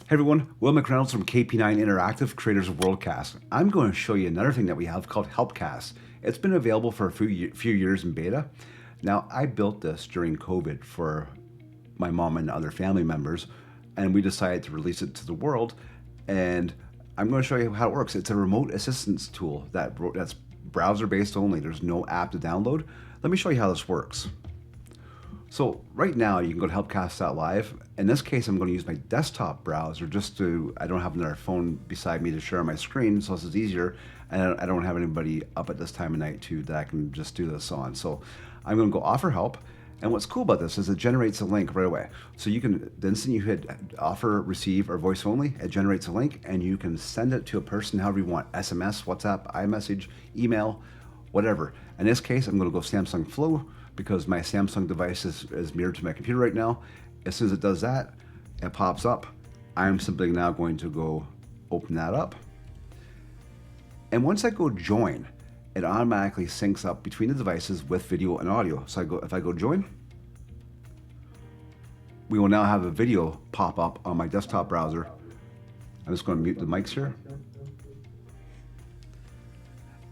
Hey everyone, Will McReynolds from KP9 Interactive, creators of WorldCAST. I'm going to show you another thing that we have called HelpCAST. It's been available for a few years in beta. Now, I built this during COVID for my mom and other family members, and we decided to release it to the world. And I'm going to show you how it works. It's a remote assistance tool that's browser-based only. There's no app to download. Let me show you how this works. So right now you can go to HelpCAST.live. In this case, I'm going to use my desktop browser I don't have another phone beside me to share on my screen, so this is easier. And I don't have anybody up at this time of night that I can just do this on. So I'm going to go offer help. And what's cool about this is it generates a link right away. So you can, the instant you hit offer, receive, or voice only, it generates a link and you can send it to a person however you want. SMS, WhatsApp, iMessage, email, whatever. In this case, I'm going to go Samsung Flow because my Samsung device is mirrored to my computer right now. As soon as it does that, it pops up. I'm simply now going to go open that up. And once I go join, it automatically syncs up between the devices with video and audio. So if I go join, we will now have a video pop up on my desktop browser. I'm just going to mute the mics here.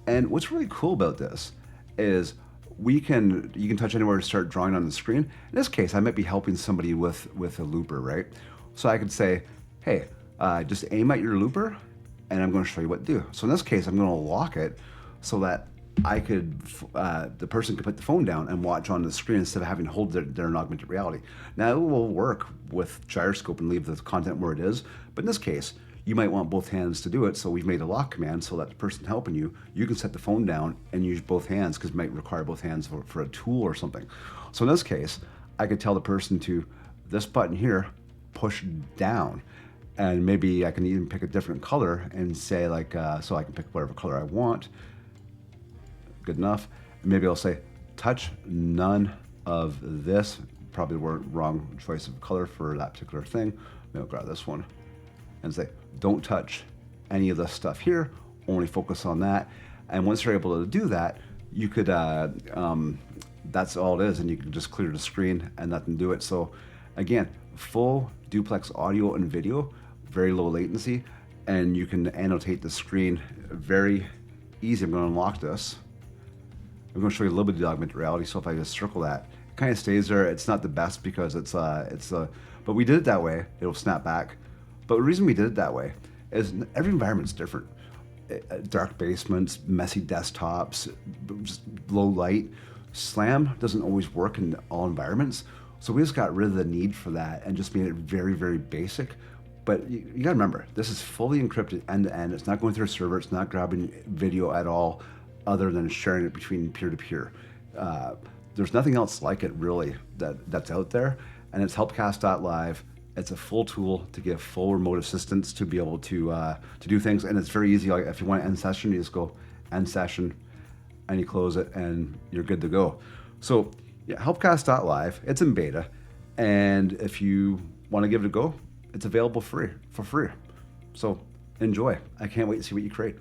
And what's really cool about this is you can touch anywhere to start drawing on the screen. In this case, I might be helping somebody with a looper, right? So I could say, hey, just aim at your looper and I'm going to show you what to do. So in this case, I'm going to lock it so that the person could put the phone down and watch on the screen instead of having to hold their augmented reality. Now it will work with gyroscope and leave the content where it is, but in this case, you might want both hands to do it, so we've made a lock command so that the person helping you can set the phone down and use both hands because it might require both hands for a tool or something. So in this case, I could tell the person to, this button here, push down. And maybe I can even pick a different color and say like, so I can pick whatever color I want. Good enough. And maybe I'll say, touch none of this. Probably the wrong choice of color for that particular thing. Maybe I'll grab this one and say, don't touch any of this stuff here, only focus on that. And once you're able to do that, you could, that's all it is, and you can just clear the screen and let them do it. So again, full duplex audio and video, very low latency, and you can annotate the screen very easy. I'm going to unlock this. I'm going to show you a little bit of the augmented reality. So if I just circle that, it kind of stays there. It's not the best because but we did it that way. It'll snap back. But the reason we did it that way is every environment's different. Dark basements, messy desktops, just low light. SLAM doesn't always work in all environments. So we just got rid of the need for that and just made it very, very basic. But you gotta remember, this is fully encrypted end to end. It's not going through a server. It's not grabbing video at all other than sharing it between peer-to-peer. There's nothing else like it really that's out there. And it's HelpCAST.live. It's a full tool to give full remote assistance to be able to do things, and it's very easy. Like if you want to end session, you just go end session, and you close it, and you're good to go. So yeah, HelpCAST.live. It's in beta, and if you want to give it a go, it's available for free. So enjoy. I can't wait to see what you create.